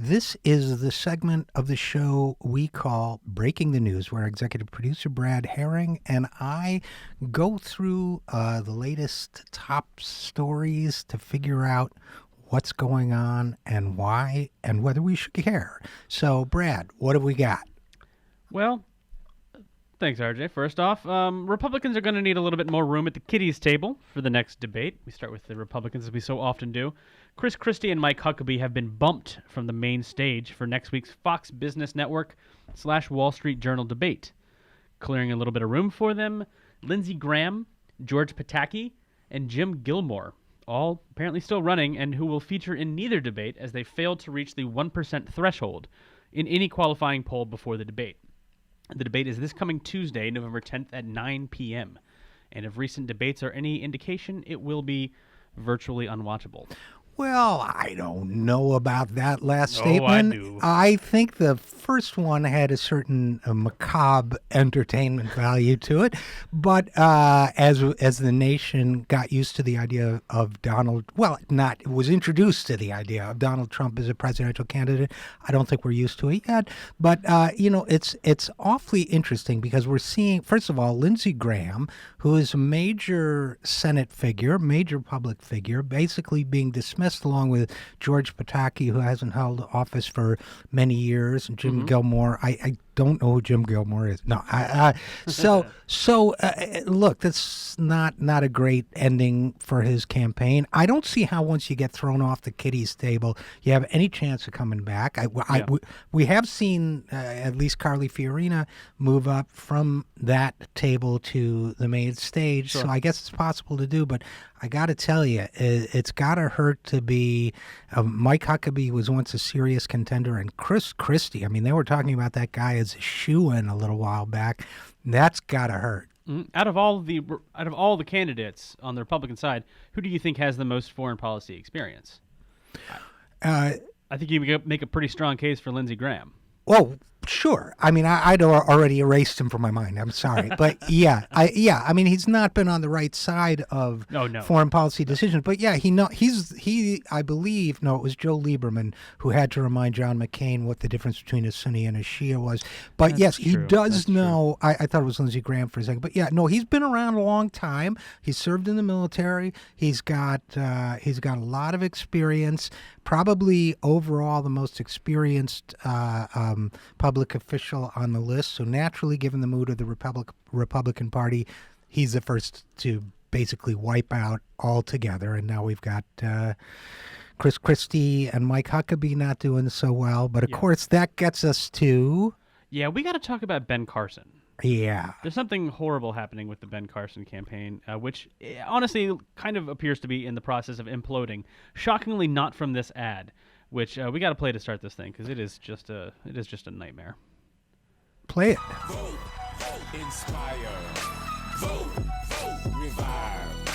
This is the segment of the show we call Breaking the News, where executive producer Brad Herring and I go through the latest top stories to figure out what's going on and why and whether we should care. So, Brad, what have we got? Well, thanks, RJ. First off, Republicans are going to need a little bit more room at the kiddies' table for the next debate. We start with the Republicans, as we so often do. Chris Christie and Mike Huckabee have been bumped from the main stage for next week's Fox Business Network / Wall Street Journal debate. Clearing a little bit of room for them, Lindsey Graham, George Pataki, and Jim Gilmore, all apparently still running, and who will feature in neither debate as they failed to reach the 1% threshold in any qualifying poll before the debate. The debate is this coming Tuesday, November 10th at 9 p.m. And if recent debates are any indication, it will be virtually unwatchable. Well, I don't know about that last statement. I do. I think the first one had a certain macabre entertainment value to it. But as the nation got used to the idea of was introduced to the idea of Donald Trump as a presidential candidate, I don't think we're used to it yet. But, it's awfully interesting because we're seeing, first of all, Lindsey Graham, who is a major Senate figure, major public figure, basically being dismissed along with George Pataki, who hasn't held office for many years, and Jim Gilmore. I don't know who Jim Gilmore is. No, look, that's not a great ending for his campaign. I don't see how once you get thrown off the kiddies table, you have any chance of coming back. We have seen at least Carly Fiorina move up from that table to the main stage, so I guess it's possible to do, but I got to tell you, it's got to hurt to be. Mike Huckabee was once a serious contender, and Chris Christie. I mean, they were talking about that guy as a shoo-in a little while back. That's got to hurt. Out of all the candidates on the Republican side, who do you think has the most foreign policy experience? I think you make a pretty strong case for Lindsey Graham. Well, sure. I mean, I'd already erased him from my mind. I'm sorry, but I mean, he's not been on the right side of foreign policy decisions. But yeah, I believe it was Joe Lieberman who had to remind John McCain what the difference between a Sunni and a Shia was. But That's yes, true. he does That's know. I thought it was Lindsey Graham for a second, but yeah, no, he's been around a long time. He's served in the military. He's got a lot of experience. Probably overall the most experienced public official on the list. So naturally, given the mood of the Republican Party, he's the first to basically wipe out altogether. And now we've got Chris Christie and Mike Huckabee not doing so well. But of course, that gets us to... Yeah, we got to talk about Ben Carson. Yeah. There's something horrible happening with the Ben Carson campaign, which honestly kind of appears to be in the process of imploding. Shockingly not from this ad, which we got to play to start this thing because it is just a nightmare. Play it. Vote, vote, inspire. Vote, vote, revive.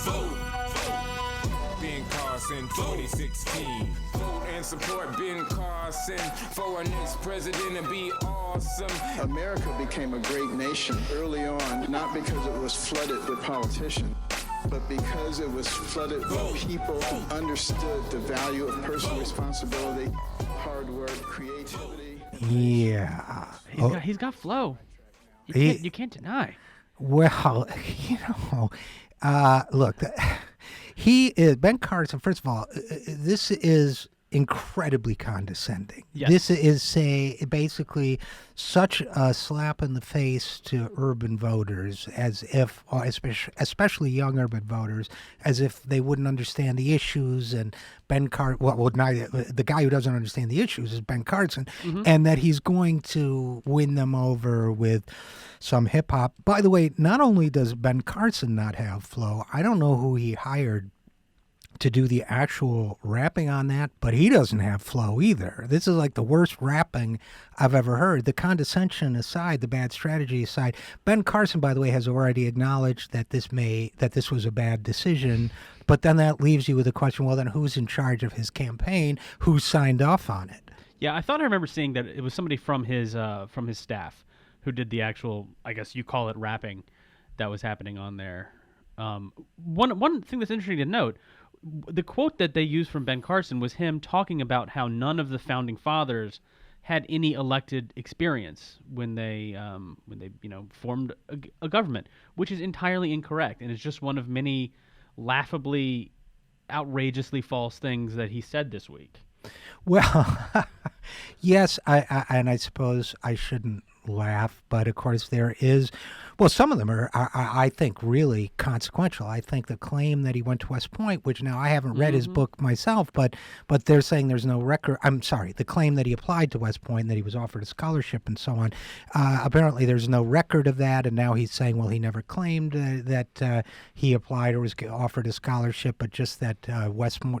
Vote, vote, Ben Carson 2016. Vote and support Ben Carson for our next president and be awesome. America became a great nation early on, not because it was flooded with politicians, but because it was flooded with people who understood the value of personal responsibility, hard work, creativity. Yeah. He's got flow. You can't deny. Well, look, he is Ben Carson. First of all, this is incredibly condescending. Yes. This is basically such a slap in the face to urban voters, as if, especially young urban voters, as if they wouldn't understand the issues. And Ben Carson, the guy who doesn't understand the issues is Ben Carson, and that he's going to win them over with some hip hop. By the way, not only does Ben Carson not have flow, I don't know who he hired to do the actual rapping on that, but he doesn't have flow either. This is like the worst rapping I've ever heard. The condescension aside, the bad strategy aside, Ben Carson, by the way, has already acknowledged that this was a bad decision. But then that leaves you with the question: well, then who's in charge of his campaign? Who signed off on it? Yeah, I thought I remember seeing that it was somebody from his staff who did the actual, I guess you call it rapping, that was happening on there. One thing that's interesting to note. the quote that they used from Ben Carson was him talking about how none of the founding fathers had any elected experience when they formed a government, which is entirely incorrect, and it's just one of many laughably, outrageously false things that he said this week. Well, yes, and I suppose I shouldn't laugh, but of course there is. Well, some of them are I think, really consequential. I think the claim that he went to West Point, which now I haven't read his book myself, but they're saying there's no record. I'm sorry, the claim that he applied to West Point, and that he was offered a scholarship and so on. Apparently, there's no record of that, and now he's saying, well, he never claimed that he applied or was offered a scholarship, but just that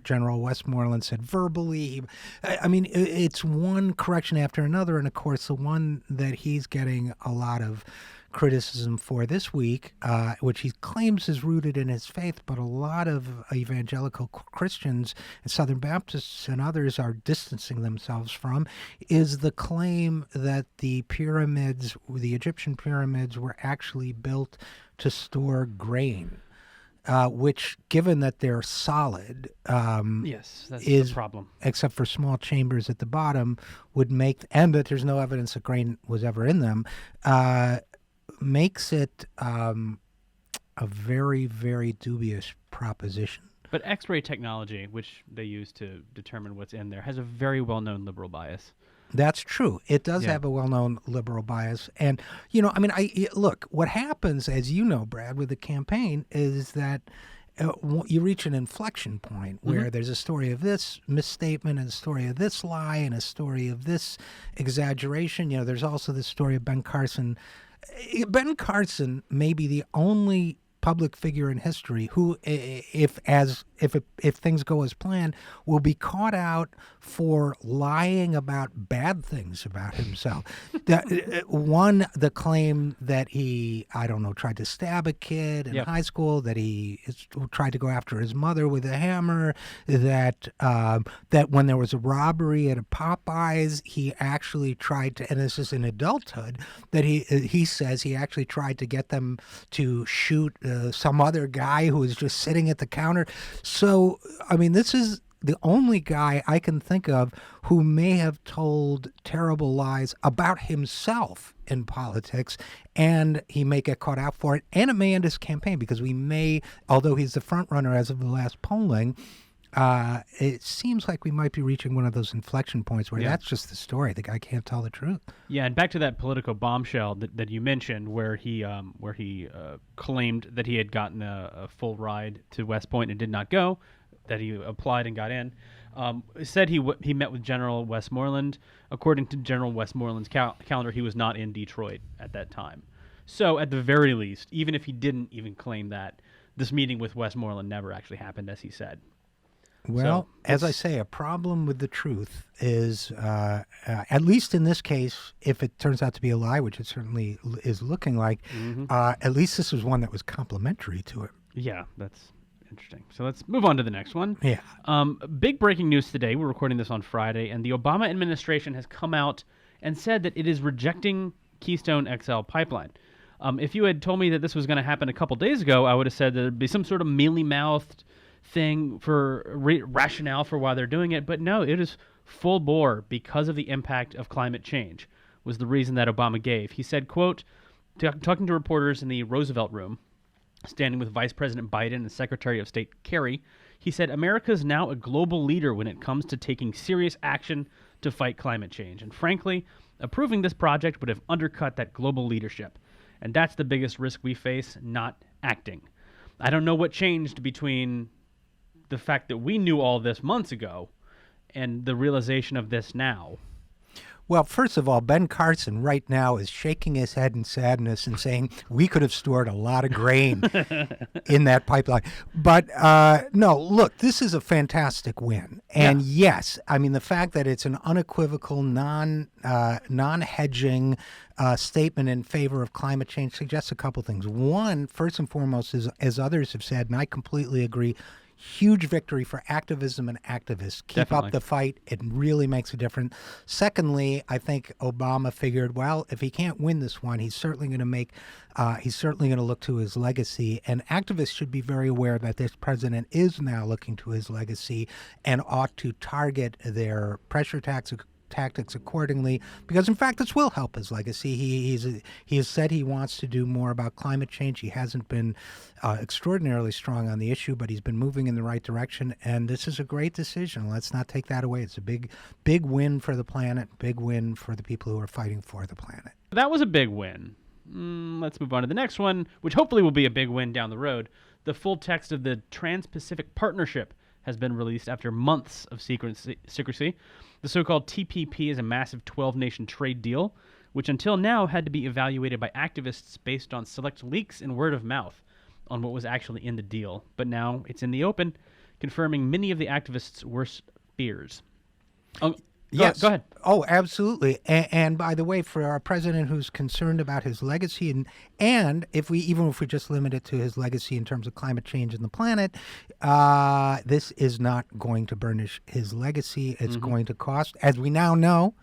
General Westmoreland said verbally. I mean, it's one correction after another, and of course, the one that he's getting a lot of criticism for this week, which he claims is rooted in his faith, but a lot of evangelical Christians and Southern Baptists and others are distancing themselves from, is the claim that the pyramids, the Egyptian pyramids, were actually built to store grain. Which, given that they're solid, Yes, that's is the problem. except for small chambers at the bottom, would make, and that there's no evidence that grain was ever in them, makes it a very, very dubious proposition. But X-ray technology, which they use to determine what's in there, has a very well-known liberal bias. That's true. It does Yeah. have a well-known liberal bias. And, I mean, look, what happens, as you know, Brad, with the campaign is that you reach an inflection point where there's a story of this misstatement and a story of this lie and a story of this exaggeration. There's also the story of Ben Carson. Ben Carson may be the only public figure in history who, if things go as planned, will be caught out for lying about bad things about himself. The claim that he, tried to stab a kid in high school, that he tried to go after his mother with a hammer, that when there was a robbery at a Popeyes, he actually tried to, and this is in adulthood, that he says he actually tried to get them to shoot some other guy who was just sitting at the counter. So, I mean, this is the only guy I can think of who may have told terrible lies about himself in politics, and he may get caught out for it, and it may end his campaign, because although he's the front runner as of the last polling, it seems like we might be reaching one of those inflection points where that's just the story. The guy can't tell the truth. Yeah, and back to that Politico bombshell that you mentioned, where he claimed that he had gotten a full ride to West Point and did not go, that he applied and got in. Said he met with General Westmoreland. According to General Westmoreland's calendar, he was not in Detroit at that time. So at the very least, even if he didn't even claim that, this meeting with Westmoreland never actually happened, as he said. Well, So as I say, a problem with the truth is, at least in this case, if it turns out to be a lie, which it certainly is looking like, at least this was one that was complimentary to it. Yeah, that's interesting. So let's move on to the next one. Yeah. Big breaking news today. We're recording this on Friday, and the Obama administration has come out and said that it is rejecting Keystone XL pipeline. If you had told me that this was going to happen a couple days ago, I would have said that there'd be some sort of mealy-mouthed thing for rationale for why they're doing it, but no, it is full bore because of the impact of climate change was the reason that Obama gave. He said, quote, talking to reporters in the Roosevelt Room, standing with Vice President Biden and Secretary of State Kerry, he said, America is now a global leader when it comes to taking serious action to fight climate change. And frankly, approving this project would have undercut that global leadership. And that's the biggest risk we face, not acting. I don't know what changed between the fact that we knew all this months ago and the realization of this now. Well, first of all, Ben Carson right now is shaking his head in sadness and saying we could have stored a lot of grain in that pipeline. But no, look, this is a fantastic win. And yes, I mean, the fact that it's an unequivocal, non-hedging statement in favor of climate change suggests a couple things. One, first and foremost, is, as others have said, and I completely agree, huge victory for activism and activists. Keep Definitely. up the fight. It really makes a difference. Secondly, I think Obama figured, well, if he can't win this one, he's certainly going to look to his legacy. And activists should be very aware that this president is now looking to his legacy and ought to target their pressure tactics accordingly, because in fact this will help his legacy. He has said he wants to do more about climate change. He hasn't been extraordinarily strong on the issue, but he's been moving in the right direction, and this is a great decision. Let's not take that away. It's a big win for the planet, big win for the people who are fighting for the planet. That was a big win. Let's move on to the next one, which hopefully will be a big win down the road. The full text of the Trans-Pacific Partnership has been released after months of secrecy. The so-called TPP is a massive 12-nation trade deal, which until now had to be evaluated by activists based on select leaks and word of mouth on what was actually in the deal. But now it's in the open, confirming many of the activists' worst fears. Yes. Go ahead. Oh, absolutely. And by the way, for our president who's concerned about his legacy, and even if we just limit it to his legacy in terms of climate change and the planet, this is not going to burnish his legacy. It's going to cost, as we now know,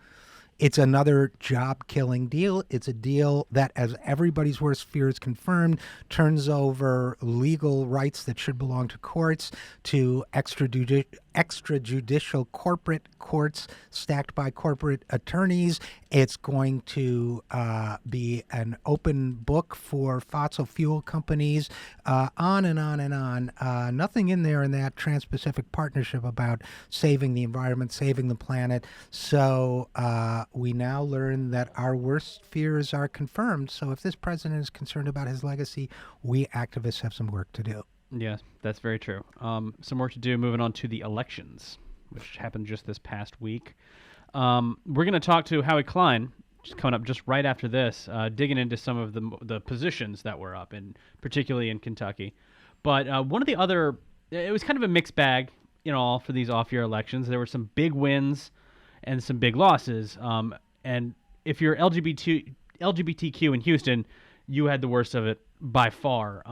it's another job-killing deal. It's a deal that, as everybody's worst fears confirmed, turns over legal rights that should belong to courts to extrajudicial corporate courts stacked by corporate attorneys. It's going to be an open book for fossil fuel companies, on and on and on. Nothing in there in that Trans-Pacific Partnership about saving the environment, saving the planet. So we now learn that our worst fears are confirmed. So if this president is concerned about his legacy, we activists have some work to do. Yes, that's very true. Some work to do. Moving on to the elections, which happened just this past week. We're going to talk to Howie Klein, just coming up just right after this, digging into some of the positions that were up, and particularly in Kentucky. But one of the other, it was kind of a mixed bag, for these off-year elections. There were some big wins and some big losses. And if you're LGBTQ in Houston, you had the worst of it by far.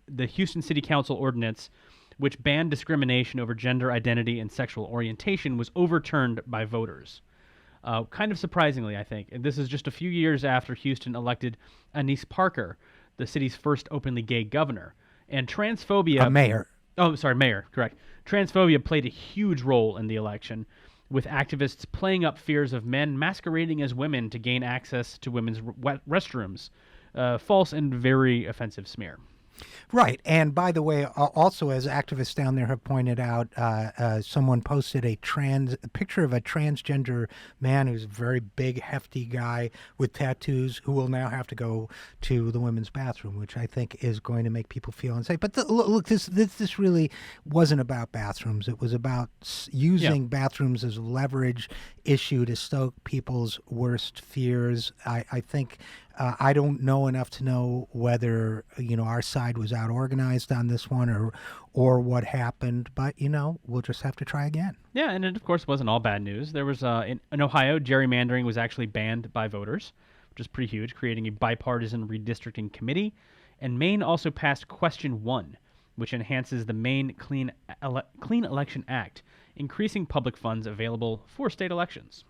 The Houston City Council ordinance, which banned discrimination over gender identity and sexual orientation, was overturned by voters. Kind of surprisingly, I think. And this is just a few years after Houston elected Anise Parker, the city's first openly gay governor. And transphobia... mayor. Oh, sorry, mayor, correct. Transphobia played a huge role in the election, with activists playing up fears of men masquerading as women to gain access to women's restrooms. False and very offensive smear. Right. And by the way, also, as activists down there have pointed out, someone posted a picture of a transgender man who's a very big, hefty guy with tattoos who will now have to go to the women's bathroom, which I think is going to make people feel unsafe. But look, this really wasn't about bathrooms. It was about using bathrooms as a leverage issue to stoke people's worst fears. I think... I don't know enough to know whether, our side was out organized on this one or what happened, but, we'll just have to try again. Yeah, and it, of course, wasn't all bad news. There was, in Ohio, gerrymandering was actually banned by voters, which is pretty huge, creating a bipartisan redistricting committee. And Maine also passed Question 1, which enhances the Maine Clean Election Act, increasing public funds available for state elections.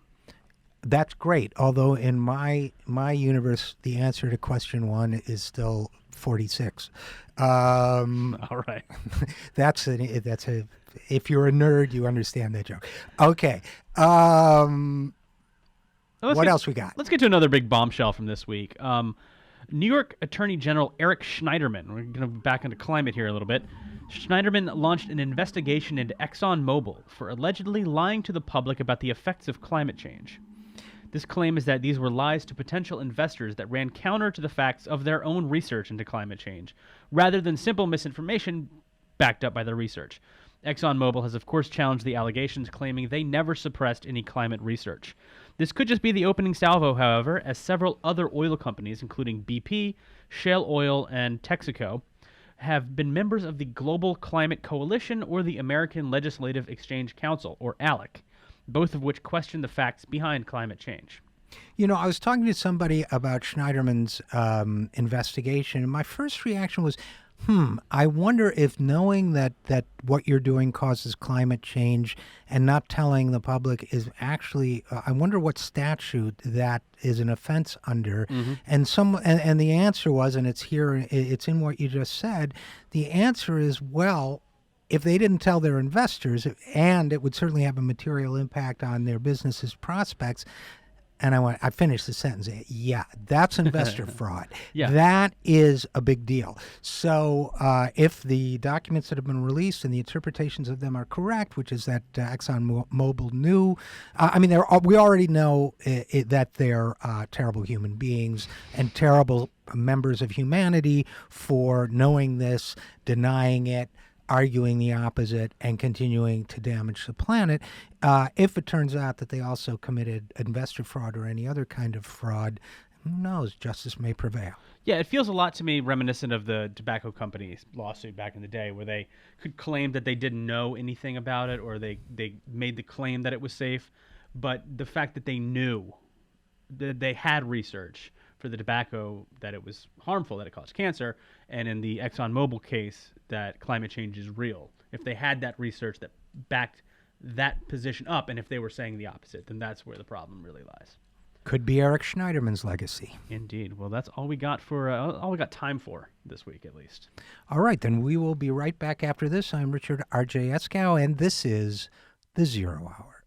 That's great. Although in my universe, the answer to question 1 is still 46. All right. That's a. If you're a nerd, you understand that joke. Okay. What else we got? Let's get to another big bombshell from this week. New York Attorney General Eric Schneiderman. We're going to back into climate here a little bit. Schneiderman launched an investigation into ExxonMobil for allegedly lying to the public about the effects of climate change. This claim is that these were lies to potential investors that ran counter to the facts of their own research into climate change, rather than simple misinformation backed up by their research. ExxonMobil has, of course, challenged the allegations, claiming they never suppressed any climate research. This could just be the opening salvo, however, as several other oil companies, including BP, Shell Oil, and Texaco, have been members of the Global Climate Coalition or the American Legislative Exchange Council, or ALEC, both of which question the facts behind climate change. I was talking to somebody about Schneiderman's investigation, and my first reaction was, I wonder if knowing that what you're doing causes climate change and not telling the public is actually, I wonder what statute that is an offense under. And the answer was, and it's here, it's in what you just said. The answer is, well, if they didn't tell their investors, and it would certainly have a material impact on their business's prospects. And I finished the sentence. Yeah, that's investor fraud. Yeah. That is a big deal. So if the documents that have been released and the interpretations of them are correct, which is that ExxonMobil knew, we already know that they're terrible human beings and terrible members of humanity for knowing this, denying it, arguing the opposite, and continuing to damage the planet. If it turns out that they also committed investor fraud or any other kind of fraud, who knows? Justice may prevail. Yeah, it feels a lot to me reminiscent of the tobacco company's lawsuit back in the day, where they could claim that they didn't know anything about it, or they made the claim that it was safe, but the fact that they knew, that they had research for the tobacco that it was harmful, that it caused cancer, and in the ExxonMobil case, that climate change is real. If they had that research that backed that position up, and if they were saying the opposite, then that's where the problem really lies. Could be Eric Schneiderman's legacy. Indeed. Well, that's all we got for all we got time for this week, at least. All right, then we will be right back after this. I'm Richard RJ Eskow, and this is The Zero Hour.